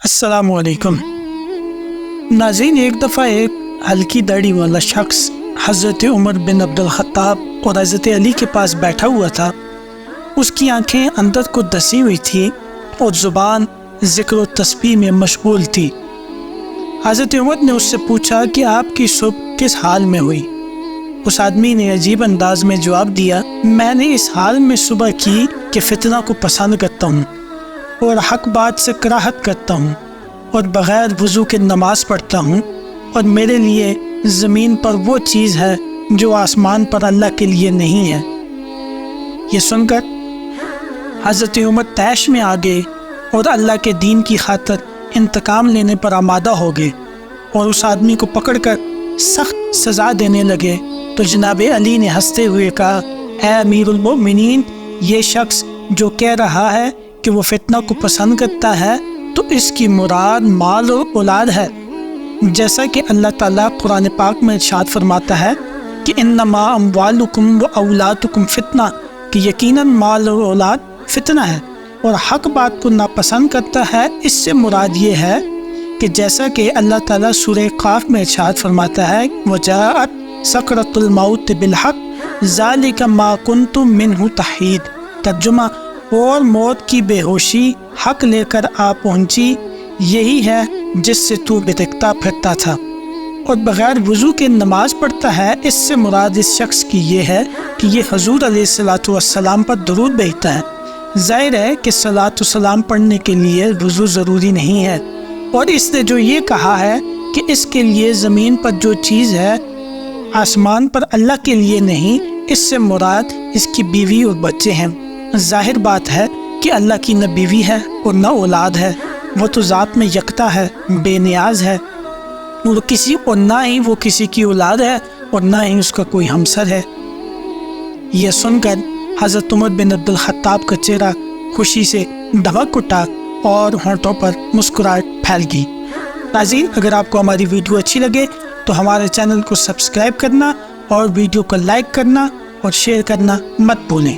السلام علیکم ناظرین، ایک دفعہ ایک ہلکی داڑھی والا شخص حضرت عمر بن عبد الخطاب اور حضرت علی کے پاس بیٹھا ہوا تھا۔ اس کی آنکھیں اندر کو دسی ہوئی تھی اور زبان ذکر و تسبیح میں مشغول تھی۔ حضرت عمر نے اس سے پوچھا کہ آپ کی صبح کس حال میں ہوئی؟ اس آدمی نے عجیب انداز میں جواب دیا، میں نے اس حال میں صبح کی کہ فتنہ کو پسند کرتا ہوں اور حق بات سے کراہت کرتا ہوں اور بغیر وضو کے نماز پڑھتا ہوں، اور میرے لیے زمین پر وہ چیز ہے جو آسمان پر اللہ کے لیے نہیں ہے۔ یہ سن کر حضرت عمر طیش میں آ گئے اور اللہ کے دین کی خاطر انتقام لینے پر آمادہ ہو گئے اور اس آدمی کو پکڑ کر سخت سزا دینے لگے۔ تو جناب علی نے ہنستے ہوئے کہا، اے امیر المؤمنین، یہ شخص جو کہہ رہا ہے کہ وہ فتنہ کو پسند کرتا ہے تو اس کی مراد مال اور اولاد ہے، جیسا کہ اللہ تعالیٰ قرآن پاک میں ارشاد فرماتا ہے کہ انما اموالکم و اولادکم فتنہ، کہ یقیناً مال اور اولاد فتنہ ہے، اور حق بات کو ناپسند کرتا ہے، اس سے مراد یہ ہے کہ جیسا کہ اللہ تعالیٰ سورہ قاف میں ارشاد فرماتا ہے وجاءت سکرۃ الموت بالحق ذالک ما کنتم منہ تحید، ترجمہ، اور موت کی بے ہوشی حق لے کر آ پہنچی، یہی ہے جس سے تو بھٹکتا پھرتا تھا، اور بغیر وضو کے نماز پڑھتا ہے، اس سے مراد اس شخص کی یہ ہے کہ یہ حضور علیہ الصلوۃ والسلام پر درود بھیجتا ہے۔ ظاہر ہے کہ صلاۃ و سلام پڑھنے کے لیے وضو ضروری نہیں ہے، اور اس نے جو یہ کہا ہے کہ اس کے لیے زمین پر جو چیز ہے آسمان پر اللہ کے لیے نہیں، اس سے مراد اس کی بیوی اور بچے ہیں۔ ظاہر بات ہے کہ اللہ کی نہ بیوی ہے اور نہ اولاد ہے، وہ تو ذات میں یکتا ہے، بے نیاز ہے، اور نہ ہی وہ کسی کی اولاد ہے اور نہ ہی اس کا کوئی ہمسر ہے۔ یہ سن کر حضرت عمر بن عبد الخطاب کا چہرہ خوشی سے دھمک اٹھا اور ہونٹوں پر مسکراہٹ پھیل گئی۔ ناظرین، اگر آپ کو ہماری ویڈیو اچھی لگے تو ہمارے چینل کو سبسکرائب کرنا اور ویڈیو کو لائک کرنا اور شیئر کرنا مت بھولیں۔